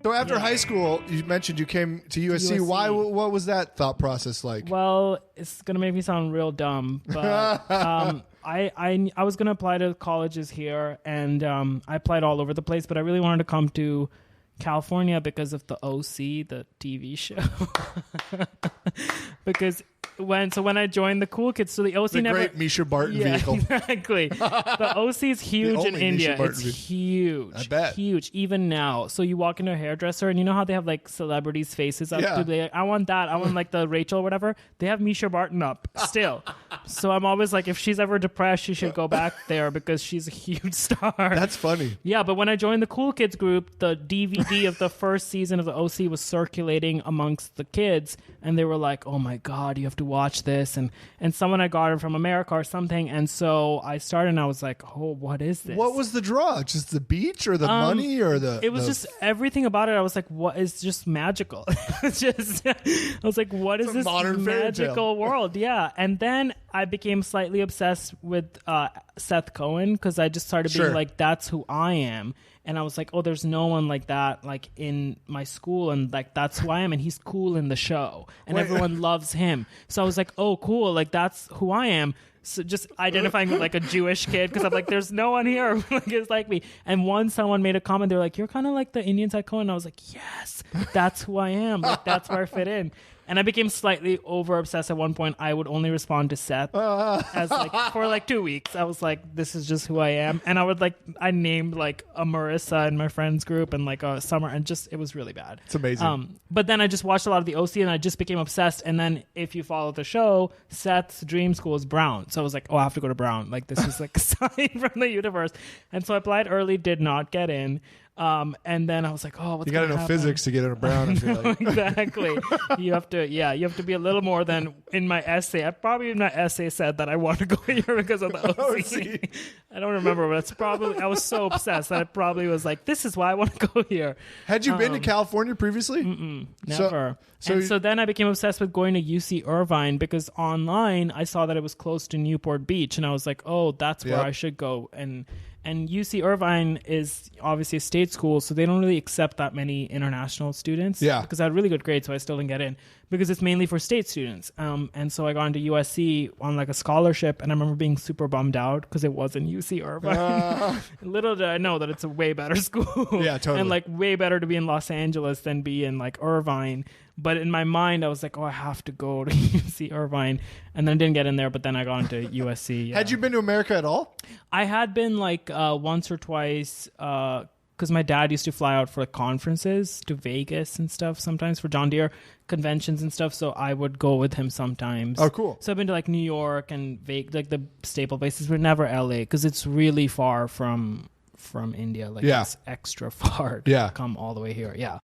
So after high school, you mentioned you came to USC. Why? What was that thought process like? Well, it's gonna make me sound real dumb, but I was gonna apply to colleges here, and I applied all over the place, but I really wanted to come to California because of the OC, the TV show. Because when I joined the Cool Kids, so the OC great Misha Barton vehicle. Exactly. The OC is huge in India. It's huge. I bet. Huge, even now. So you walk into a hairdresser, and you know how they have like celebrities' faces up? Yeah. Like, I want that. I want like the Rachel or whatever. They have Misha Barton up still. So I'm always like, if she's ever depressed, she should go back there because she's a huge star. That's funny. Yeah, but when I joined the Cool Kids group, the DVD of the first season of the OC was circulating amongst the kids, and they were like, oh my God, you have to watch this. And someone had got it from America or something, and so I started, and I was like, oh, what is this? What was the draw? Just the beach or the money or the... It was just everything about it. I was like, what is just magical? It's just, I was like, what is this magical world? Yeah. And then I became slightly obsessed with Seth Cohen because I just started being like, that's who I am. And I was like, oh, there's no one like that, like in my school. And like, that's who I am. And he's cool in the show. And everyone loves him. So I was like, oh, cool. Like, that's who I am. So just identifying with like a Jewish kid because I'm like, there's no one here like it's like me. And once someone made a comment, they're like, you're kind of like the Indian Seth Cohen. And I was like, yes, that's who I am. Like, that's where I fit in. And I became slightly over obsessed at one point. I would only respond to Seth as like for like 2 weeks. I was like, this is just who I am. And I named like a Marissa in my friends group and like a Summer, and just, it was really bad. It's amazing. But then I just watched a lot of the OC and I just became obsessed. And then if you follow the show, Seth's dream school is Brown. So I was like, oh, I have to go to Brown. Like this is like a sign from the universe. And so I applied early, did not get in. And then I was like, oh, what's you got to know happen? physics to get in a Brown. I feel like. Exactly. You have to be a little more than in my essay. I probably in my essay said that I want to go here because of the OC. I don't remember, but it's probably, I was so obsessed that it probably was like, this is why I want to go here. Had you been to California previously? Never. So then I became obsessed with going to UC Irvine because online I saw that it was close to Newport Beach, and I was like, oh, that's where I should go. And UC Irvine is obviously a state school, so they don't really accept that many international students. Yeah. Because I had really good grades, so I still didn't get in because it's mainly for state students. And so I got into USC on like a scholarship, and I remember being super bummed out because it wasn't UC Irvine. Little did I know that it's a way better school. Yeah, totally. And like way better to be in Los Angeles than be in like Irvine. But in my mind, I was like, oh, I have to go to UC Irvine. And then I didn't get in there, but then I got into USC. Yeah. Had you been to America at all? I had been like once or twice because my dad used to fly out for like, conferences to Vegas and stuff sometimes for John Deere conventions and stuff. So I would go with him sometimes. Oh, cool. So I've been to like New York and Vegas, like the staple places, but never LA because it's really far from India. Like it's extra far to come all the way here. Yeah.